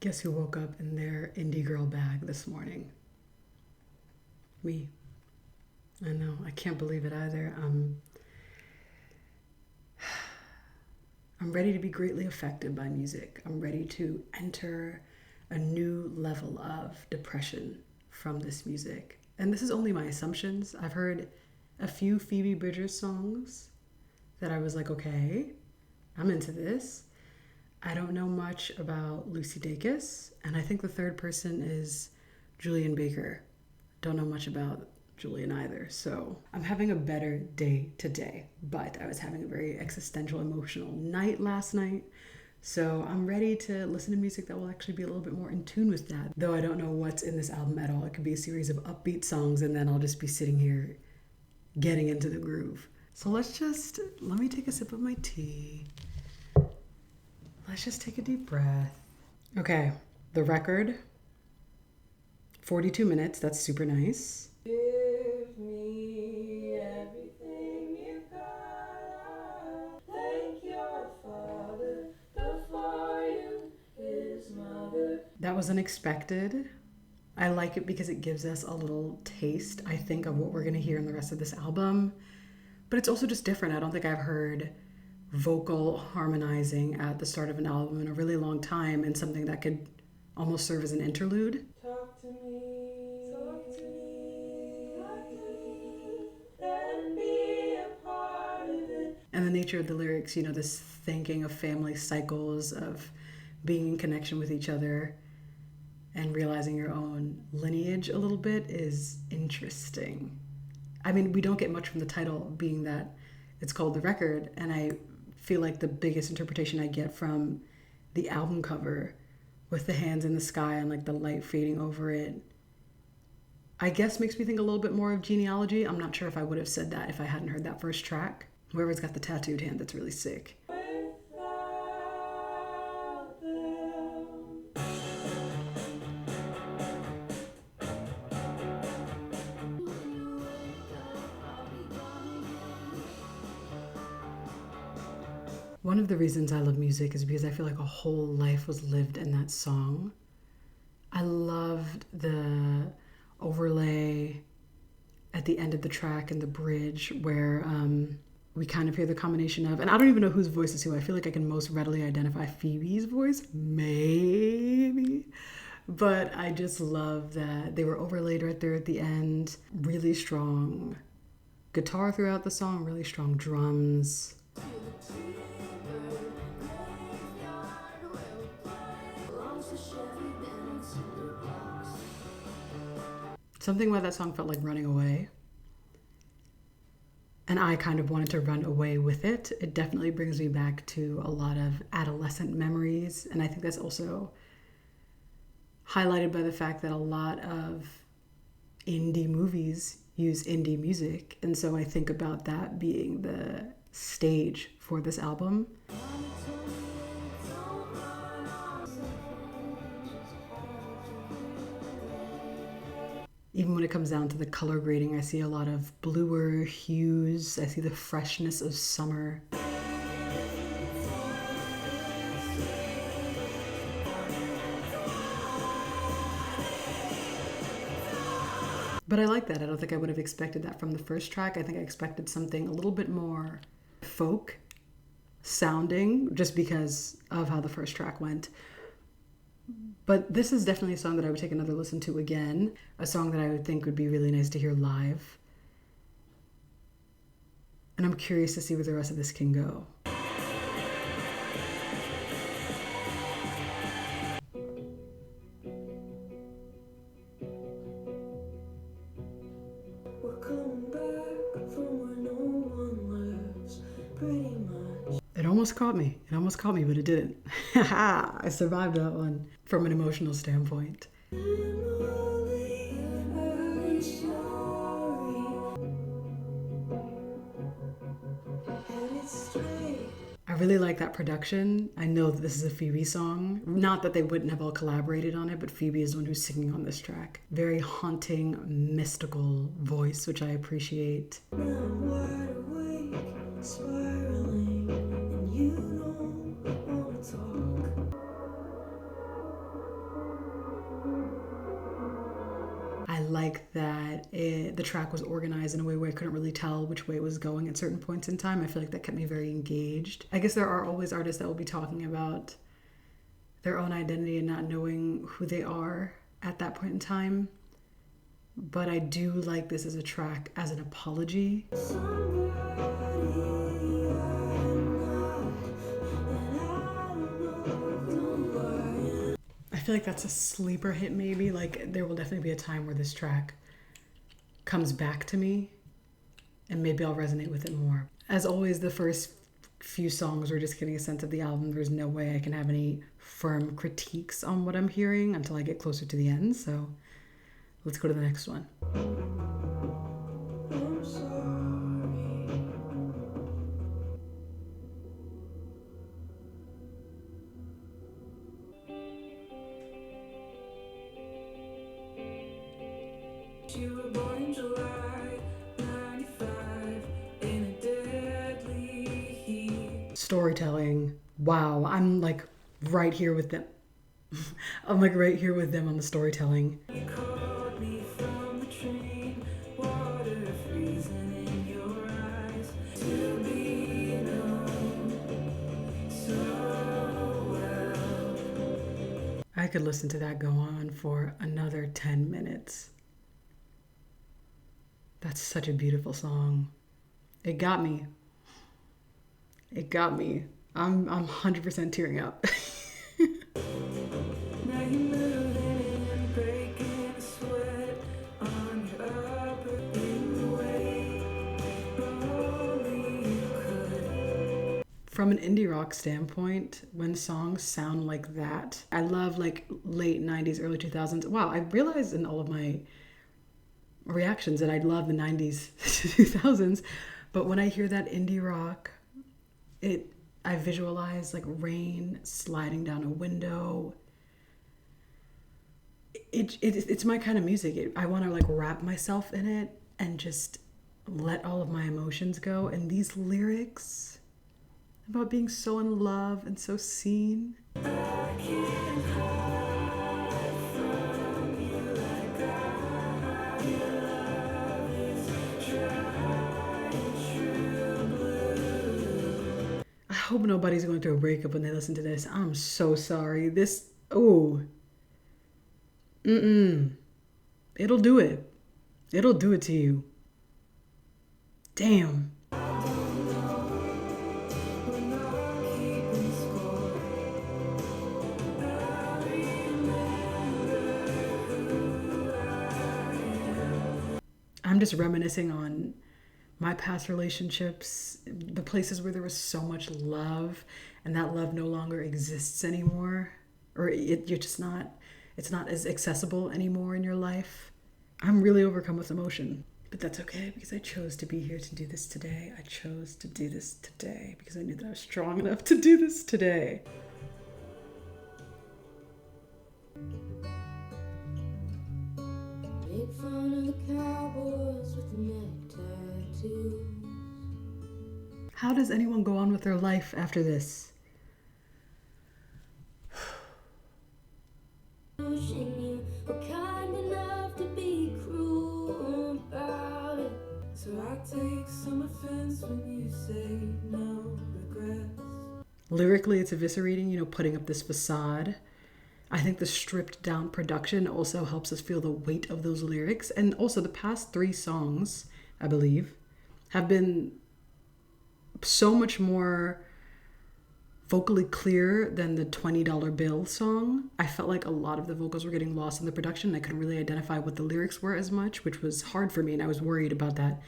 Guess who woke up in their indie girl bag this morning? Me. I know. I can't believe it either. I'm ready to be greatly affected by music. I'm ready to enter a new level of depression from this music. And this is only my assumptions. I've heard a few Phoebe Bridgers songs that I was like, okay, I'm into this. I don't know much about Lucy Dacus, and I think the third person is Julian Baker. Don't know much about Julian either, so I'm having a better day today, but I was having a very existential, emotional night last night, so I'm ready to listen to music that will actually be a little bit more in tune with that, though I don't know what's in this album at all. It could be a series of upbeat songs, and then I'll just be sitting here getting into the groove. So let me take a sip of my tea. Let's just take a deep breath. Okay, the record, 42 minutes, that's super nice. Give me everything you got. Thank your father before you, his mother. That was unexpected. I like it because it gives us a little taste, I think, of what we're gonna hear in the rest of this album. But it's also just different. I don't think I've heard vocal harmonizing at the start of an album in a really long time, and something that could almost serve as an interlude. Talk to me, talk to me, talk to me, and be a part of it. And the nature of the lyrics, you know, this thinking of family cycles, of being in connection with each other and realizing your own lineage a little bit is interesting. I mean, we don't get much from the title, being that it's called The Record, and I feel like the biggest interpretation I get from the album cover with the hands in the sky and like the light fading over it, I guess makes me think a little bit more of Genealogy. I'm not sure if I would have said that if I hadn't heard that first track. Whoever's got the tattooed hand, that's really sick. One of the reasons I love music is because I feel like a whole life was lived in that song. I loved the overlay at the end of the track and the bridge where we kind of hear the combination of, and I don't even know whose voice is who. I feel like I can most readily identify Phoebe's voice, maybe. But I just love that they were overlaid right there at the end. Really strong guitar throughout the song, really strong drums. Something about that song felt like running away. And I kind of wanted to run away with it. It definitely brings me back to a lot of adolescent memories. And I think that's also highlighted by the fact that a lot of indie movies use indie music. And so I think about that being the stage for this album. Even when it comes down to the color grading, I see a lot of bluer hues. I see the freshness of summer. But I like that. I don't think I would have expected that from the first track. I think I expected something a little bit more folk sounding, just because of how the first track went. But this is definitely a song that I would take another listen to again. A song that I would think would be really nice to hear live. And I'm curious to see where the rest of this can go. We're coming back from where no one lives, pretty much. It almost caught me, but it didn't. I survived that one from an emotional standpoint. I really like that production. I know that this is a Phoebe song. Not that they wouldn't have all collaborated on it, but Phoebe is the one who's singing on this track. Very haunting, mystical voice, which I appreciate. Now I'm wide awake, spiraling, and you don't want to talk. like that the track was organized in a way where I couldn't really tell which way it was going at certain points in time. I feel like that kept me very engaged. I guess there are always artists that will be talking about their own identity and not knowing who they are at that point in time. But I do like this as a track as an apology. I feel like that's a sleeper hit maybe. Like there will definitely be a time where this track comes back to me and maybe I'll resonate with it more. As always, the first few songs, we're just getting a sense of the album. There's no way I can have any firm critiques on what I'm hearing until I get closer to the end. So let's go to the next one. I'm sorry. You were born in July 95 in a deadly heat. Storytelling. Wow, I'm like right here with them. I'm like right here with them on the storytelling. You called me from the train, water freezing in your eyes, to be known so well. I could listen to that go on for another 10 minutes. That's such a beautiful song. It got me. It got me. I'm 100% tearing up. From an indie rock standpoint, when songs sound like that, I love like late 90s, early 2000s. Wow, I realized in all of my reactions that I love the 90s, 2000s, but when I hear that indie rock, I visualize like rain sliding down a window. It's my kind of music. I want to like wrap myself in it and just let all of my emotions go. And these lyrics about being so in love and so seen. I can't hide from you like your love is tried and true blue. I hope nobody's going through a breakup when they listen to this. I'm so sorry. It'll do it. It'll do it to you. Damn. I'm just reminiscing on my past relationships, the places where there was so much love and that love no longer exists anymore, or it's not as accessible anymore in your life. I'm really overcome with emotion, but that's okay because I chose to be here to do this today. I chose to do this today because I knew that I was strong enough to do this today. Make fun of the cowboys with the neck tattoos. How does anyone go on with their life after this? You were kind enough to be cruel about it. So I take some offense when you say no regrets. Lyrically, it's eviscerating, putting up this facade. I think the stripped down production also helps us feel the weight of those lyrics. And also the past 3 songs, I believe, have been so much more vocally clear than the $20 bill song. I felt like a lot of the vocals were getting lost in the production. I couldn't really identify what the lyrics were as much, which was hard for me. And I was worried about that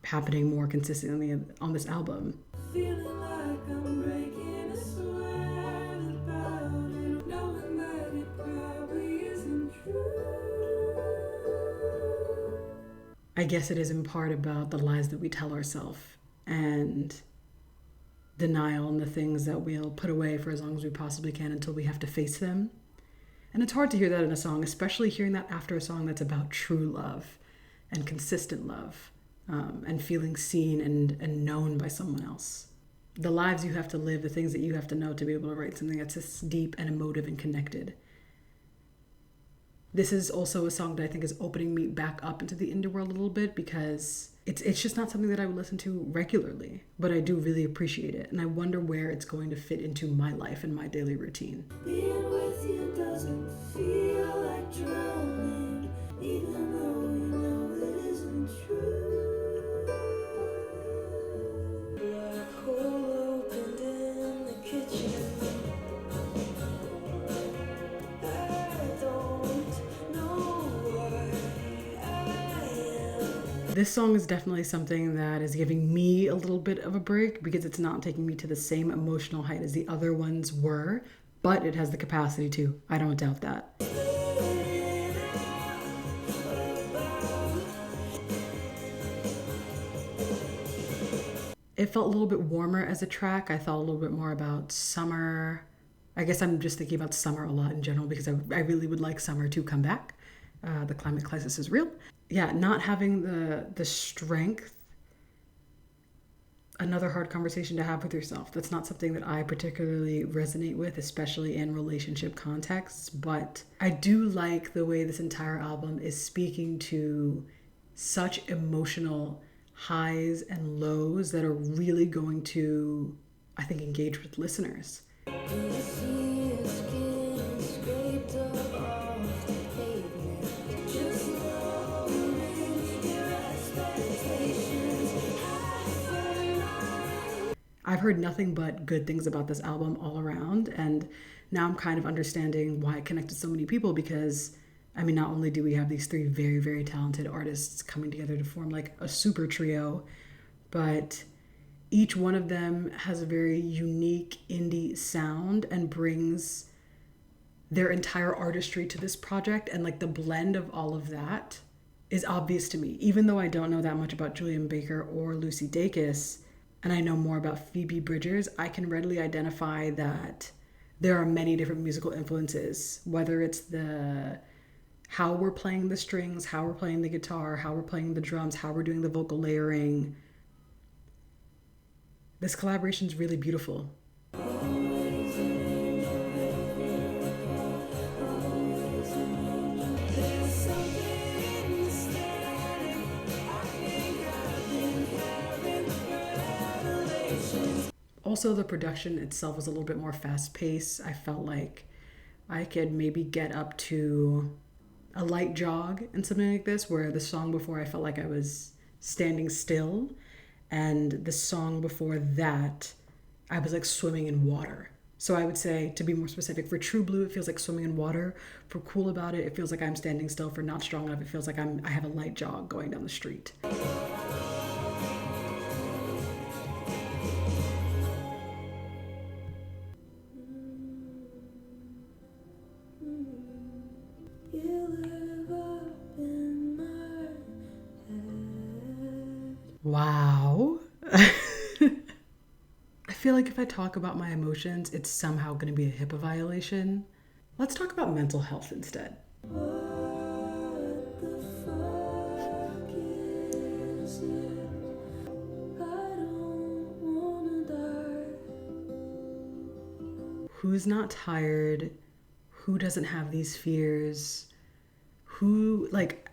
happening more consistently on this album. Feeling like I'm breaking a sweat about it, knowing that it probably isn't true. I guess it is in part about the lies that we tell ourselves and denial and the things that we'll put away for as long as we possibly can until we have to face them. And it's hard to hear that in a song, especially hearing that after a song that's about true love and consistent love, and feeling seen and known by someone else. The lives you have to live, the things that you have to know to be able to write something that's this deep and emotive and connected. This is also a song that I think is opening me back up into the indie world a little bit, because it's just not something that I would listen to regularly, but I do really appreciate it, and I wonder where it's going to fit into my life and my daily routine. Being with you doesn't feel like drowning, even though you know it isn't true. Black hole opened in the kitchen. I don't know why I am. This song is definitely something that is giving me a little bit of a break, because it's not taking me to the same emotional height as the other ones were, but it has the capacity to. I don't doubt that. It felt a little bit warmer as a track. I thought a little bit more about summer. I guess I'm just thinking about summer a lot in general, because I really would like summer to come back. The climate crisis is real. Yeah, not having the strength. Another hard conversation to have with yourself. That's not something that I particularly resonate with, especially in relationship contexts, but I do like the way this entire album is speaking to such emotional highs and lows that are really going to, I think, engage with listeners. I've heard nothing but good things about this album all around, and now I'm kind of understanding why it connected so many people, because I mean, not only do we have these three very, very talented artists coming together to form like a super trio, but each one of them has a very unique indie sound and brings their entire artistry to this project, and like the blend of all of that is obvious to me. Even though I don't know that much about Julian Baker or Lucy Dacus, and I know more about Phoebe Bridgers, I can readily identify that there are many different musical influences, whether it's how we're playing the strings, how we're playing the guitar, how we're playing the drums, how we're doing the vocal layering. This collaboration is really beautiful. Also, the production itself was a little bit more fast-paced. I felt like I could maybe get up to a light jog and something like this, where the song before I felt like I was standing still, and the song before that I was like swimming in water. So I would say, to be more specific, for True Blue it feels like swimming in water. For Cool About It, it feels like I'm standing still. For Not Strong Enough, it feels like I have a light jog going down the street. Wow. I feel like if I talk about my emotions, it's somehow going to be a HIPAA violation. Let's talk about mental health instead. What the fuck is it? I don't wanna die. Who's not tired? Who doesn't have these fears? Who, like,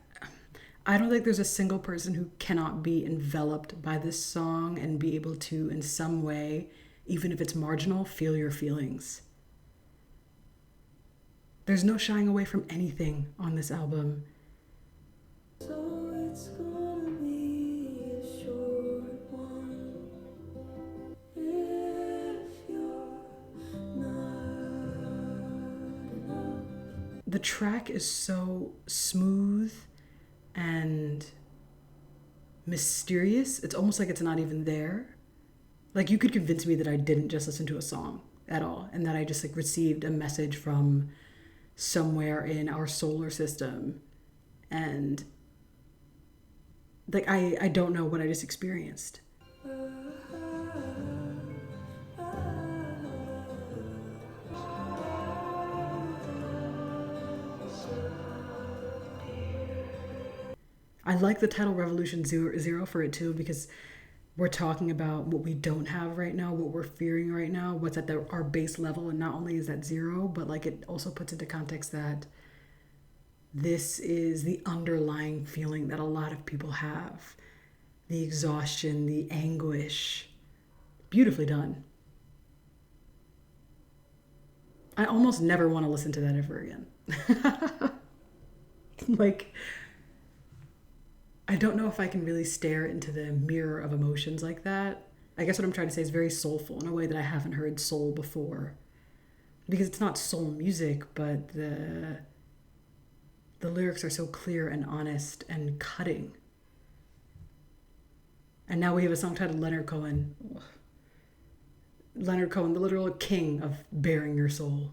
I don't think there's a single person who cannot be enveloped by this song and be able to, in some way, even if it's marginal, feel your feelings. There's no shying away from anything on this album. So it's gonna be a short one if you're not enough. The track is so smooth and mysterious. It's almost like it's not even there. Like, you could convince me that I didn't just listen to a song at all, and that I just like received a message from somewhere in our solar system, and like I don't know what I just experienced. I like the title Revolution Zero for it too, because we're talking about what we don't have right now, what we're fearing right now, what's at our base level, and not only is that zero, but like it also puts into context that This is the underlying feeling that a lot of people have. The exhaustion, the anguish. Beautifully done. I almost never want to listen to that ever again. Like, I don't know if I can really stare into the mirror of emotions like that. I guess what I'm trying to say is very soulful in a way that I haven't heard soul before. Because it's not soul music, but the lyrics are so clear and honest and cutting. And now we have a song titled Leonard Cohen. Leonard Cohen, the literal king of bearing your soul.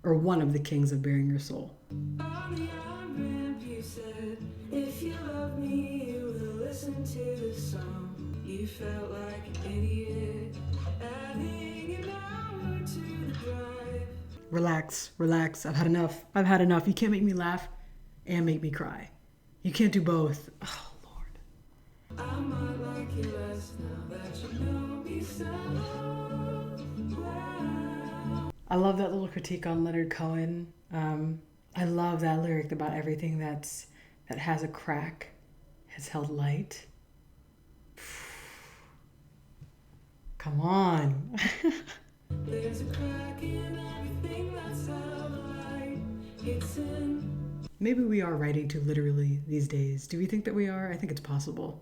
Or one of the kings of bearing your soul. On the on-ramp you said, if you love me, you will listen to this song. You felt like an idiot, adding an hour to the drive. Relax, relax. I've had enough. I've had enough. You can't make me laugh and make me cry. You can't do both. Oh, Lord. I might like you less now that you know me so well. I love that little critique on Leonard Cohen. I love that lyric about everything that has a crack has held light. Come on. There's a crack in everything that's held light. It's in. Maybe we are writing too literally these days. Do we think that we are? I think it's possible.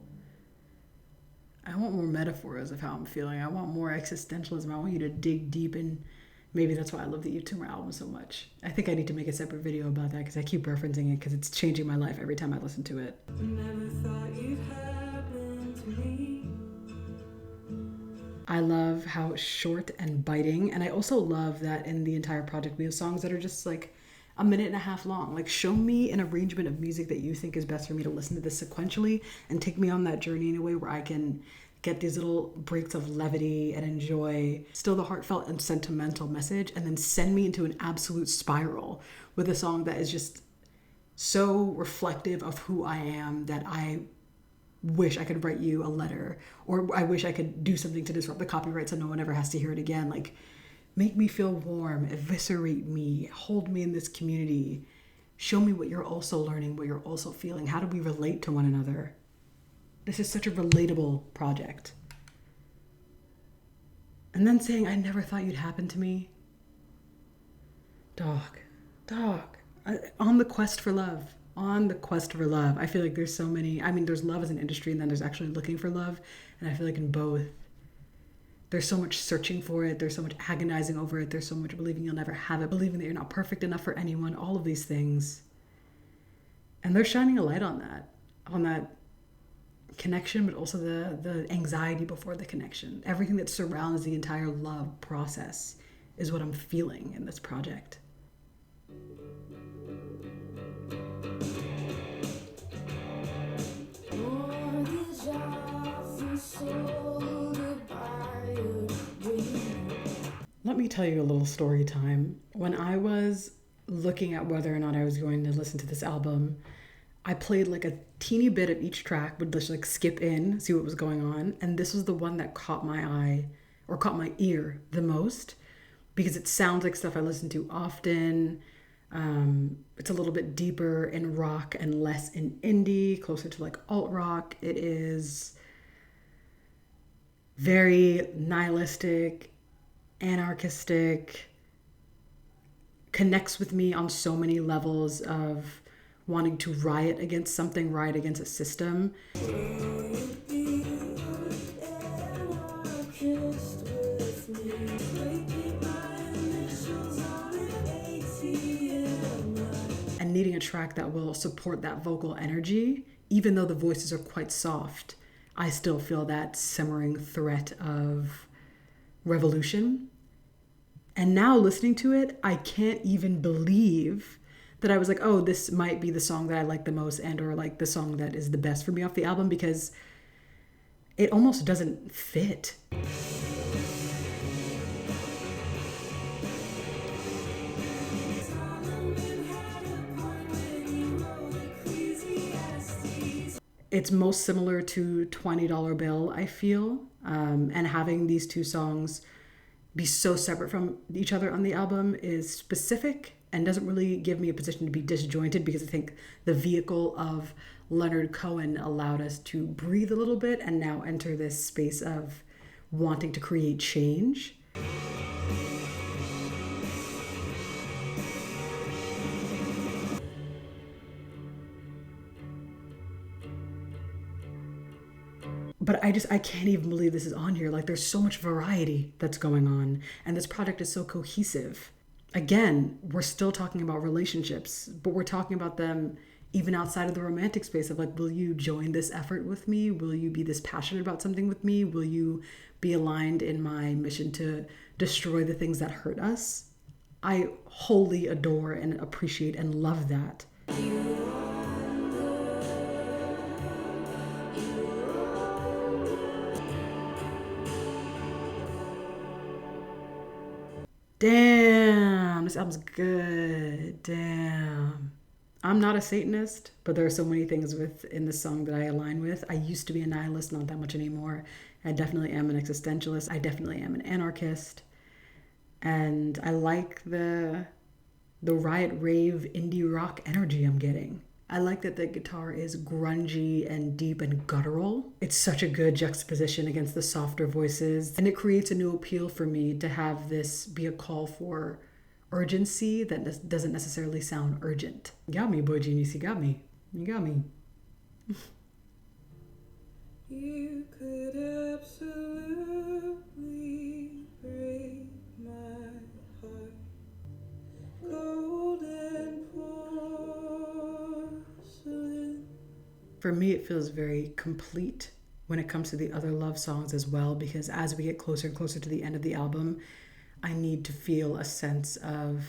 I want more metaphors of how I'm feeling. I want more existentialism. I want you to dig deep, and maybe that's why I love the YouTuber album so much. I think I need to make a separate video about that because I keep referencing it because it's changing my life every time I listen to it. Never thought you'd happen to me. I love how it's short and biting, and I also love that in the entire project we have songs that are just like a minute and a half long. Like, show me an arrangement of music that you think is best for me to listen to this sequentially and take me on that journey in a way where I can get these little breaks of levity and enjoy still the heartfelt and sentimental message, and then send me into an absolute spiral with a song that is just so reflective of who I am that I wish I could write you a letter, or I wish I could do something to disrupt the copyright so no one ever has to hear it again. Like, make me feel warm, eviscerate me, hold me in this community, show me what you're also learning, what you're also feeling. How do we relate to one another? This is such a relatable project. And then saying, I never thought you'd happen to me. Dog. On the quest for love. On the quest for love. I feel like there's so many, there's love as an industry, and then there's actually looking for love. And I feel like in both, there's so much searching for it. There's so much agonizing over it. There's so much believing you'll never have it, believing that you're not perfect enough for anyone, all of these things. And they're shining a light on that connection, but also the anxiety before the connection. Everything that surrounds the entire love process is what I'm feeling in this project. Let me tell you a little story time. When I was looking at whether or not I was going to listen to this album, I played like a teeny bit of each track, would just like skip in, see what was going on. And this was the one that caught my eye, or caught my ear the most, because it sounds like stuff I listen to often. It's a little bit deeper in rock and less in indie, closer to like alt rock. It is very nihilistic, anarchistic, connects with me on so many levels of wanting to riot against something, riot against a system. And needing a track that will support that vocal energy, even though the voices are quite soft, I still feel that simmering threat of revolution. And now listening to it, I can't even believe that I was like, oh, this might be the song that I like the most, and or like the song that is the best for me off the album, because it almost doesn't fit. It's most similar to $20 Bill, I feel, and having these two songs be so separate from each other on the album is specific and doesn't really give me a position to be disjointed, because I think the vehicle of Leonard Cohen allowed us to breathe a little bit and now enter this space of wanting to create change. But I can't even believe this is on here. Like, there's so much variety that's going on, and this project is so cohesive. Again, we're still talking about relationships, but we're talking about them even outside of the romantic space of like, will you join this effort with me? Will you be this passionate about something with me? Will you be aligned in my mission to destroy the things that hurt us? I wholly adore and appreciate and love that. Damn, this album's good. Damn. I'm not a Satanist, but there are so many things within the song that I align with. I used to be a nihilist, not that much anymore. I definitely am an existentialist. I definitely am an anarchist. And I like the riot rave indie rock energy I'm getting. I like that the guitar is grungy and deep and guttural. It's such a good juxtaposition against the softer voices. And it creates a new appeal for me to have this be a call for urgency that doesn't necessarily sound urgent. You got me, boy genius. You got me. You got me. You could absolutely break my heart. Golden porcelain. For me, it feels very complete when it comes to the other love songs as well, because as we get closer and closer to the end of the album, I need to feel a sense of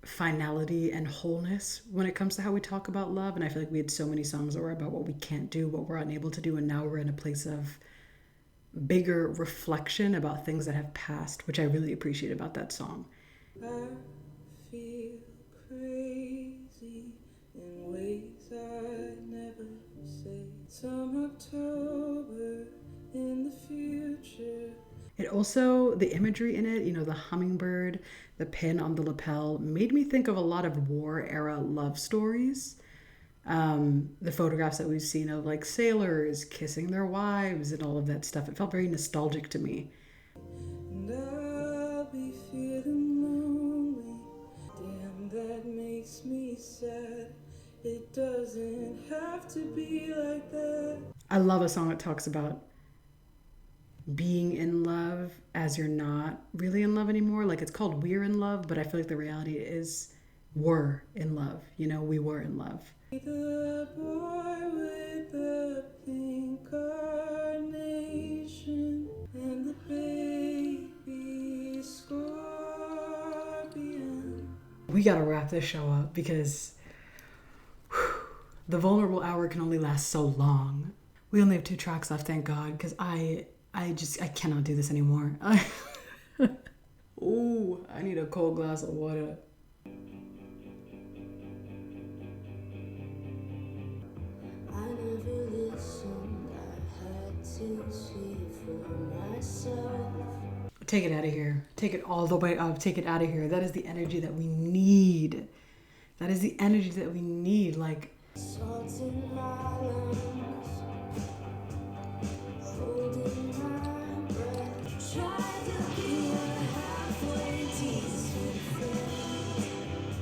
finality and wholeness when it comes to how we talk about love. And I feel like we had so many songs that were about what we can't do, what we're unable to do, and now we're in a place of bigger reflection about things that have passed, which I really appreciate about that song. I feel crazy in ways I never say. Some October in the future. It also, the imagery in it, the hummingbird, the pin on the lapel, made me think of a lot of war era love stories. The photographs that we've seen of like sailors kissing their wives and all of that stuff, it felt very nostalgic to me. And I'll be feeling lonely. Damn, that makes me sad. It doesn't have to be like that. I love a song that talks about being in love as you're not really in love anymore. Like, it's called We're in Love, but I feel like the reality is we're in love. We were in love. The boy with the pink carnation and the baby scorpion. We gotta wrap this show up because the vulnerable hour can only last so long. We only have 2 tracks left, thank God, because I cannot do this anymore. Ooh, I need a cold glass of water. I never listened, I had to see for myself. Take it out of here. Take it all the way up. Take it out of here. That is the energy that we need. That is the energy that we need. Like, Salt in my lungs, holding my breath, try to be a halfway decent friend.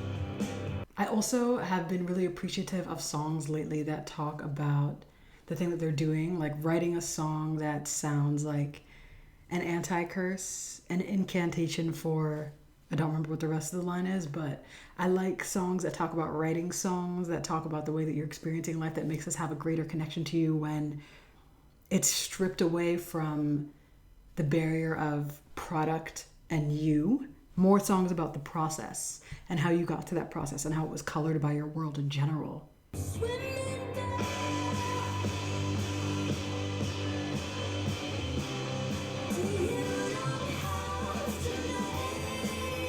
I also have been really appreciative of songs lately that talk about the thing that they're doing, like writing a song that sounds like an anti-curse, an incantation for, I don't remember what the rest of the line is, but I like songs that talk about writing songs, that talk about the way that you're experiencing life, that makes us have a greater connection to you when it's stripped away from the barrier of product and you. More songs about the process and how you got to that process and how it was colored by your world in general. Swimming down, so you don't have to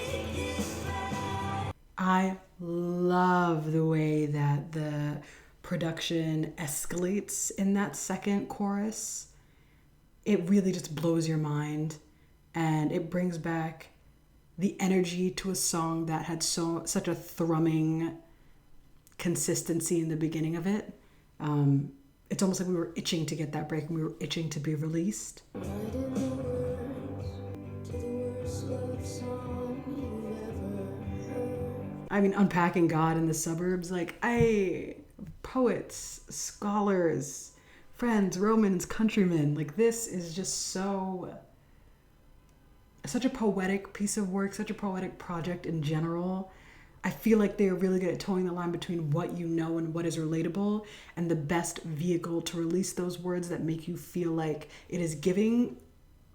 make it right. I love the way that the production escalates in that second chorus. It really just blows your mind, and it brings back the energy to a song that had such a thrumming consistency in the beginning of it. It's almost like we were itching to get that break and we were itching to be released. Writing the words to the worst love song you've ever heard. I mean, unpacking God in the suburbs, like, poets, scholars, friends, Romans, countrymen, like, this is just such a poetic piece of work, such a poetic project in general. I feel like they're really good at towing the line between what you know and what is relatable, and the best vehicle to release those words that make you feel like it is giving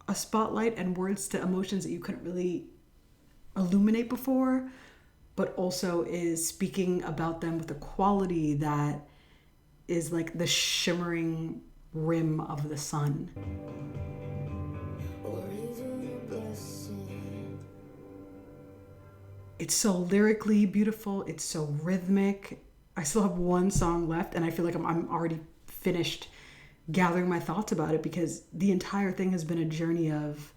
a spotlight and words to emotions that you couldn't really illuminate before, but also is speaking about them with a quality that is like the shimmering rim of the sun. Or even a blessing. It's so lyrically beautiful. It's so rhythmic. I still have one song left, and I feel like I'm already finished gathering my thoughts about it, because the entire thing has been a journey of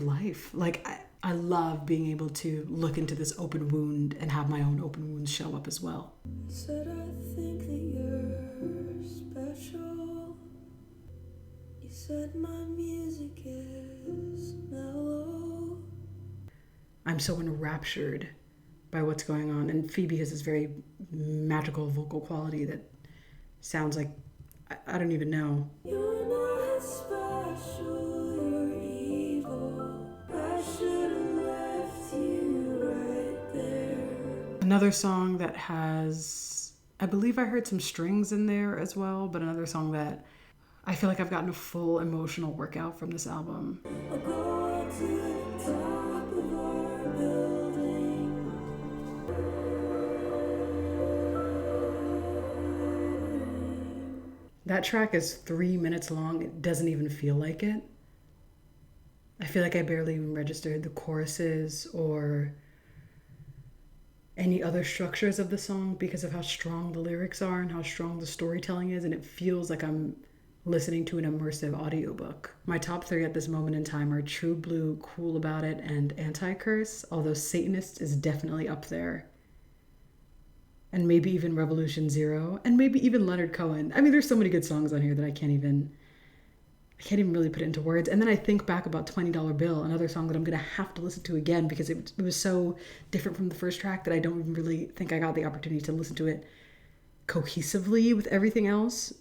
life. Like, I love being able to look into this open wound and have my own open wounds show up as well. Said I think that you're special. You said my music is mellow. I'm so enraptured by what's going on. And Phoebe has this very magical vocal quality that sounds like, I don't even know. You're not special, you're evil. I should have left you right there. Another song that has, I believe I heard some strings in there as well, but another song that I feel like I've gotten a full emotional workout from this album. I'll go up to the top of our building. That track is 3 minutes long. It doesn't even feel like it. I feel like I barely even registered the choruses or any other structures of the song because of how strong the lyrics are and how strong the storytelling is, and it feels like I'm listening to an immersive audiobook. My top 3 at this moment in time are True Blue, Cool About It, and Anti-Curse, although Satanist is definitely up there. And maybe even Revolution Zero, and maybe even Leonard Cohen. I mean, there's so many good songs on here that I can't even really put it into words. And then I think back about $20 Bill, another song that I'm gonna have to listen to again because it was so different from the first track that I don't even really think I got the opportunity to listen to it cohesively with everything else.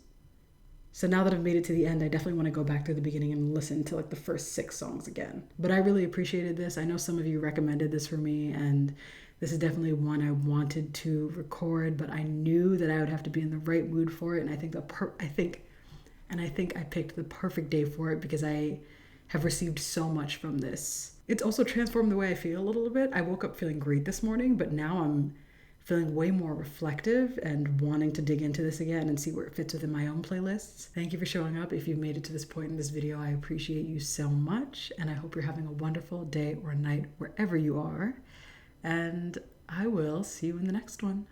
So now that I've made it to the end, I definitely want to go back to the beginning and listen to like the first 6 songs again. But I really appreciated this. I know some of you recommended this for me, and this is definitely one I wanted to record, but I knew that I would have to be in the right mood for it. And I think I picked the perfect day for it because I have received so much from this. It's also transformed the way I feel a little bit. I woke up feeling great this morning, but now I'm feeling way more reflective and wanting to dig into this again and see where it fits within my own playlists. Thank you for showing up. If you've made it to this point in this video, I appreciate you so much, and I hope you're having a wonderful day or night wherever you are, and I will see you in the next one.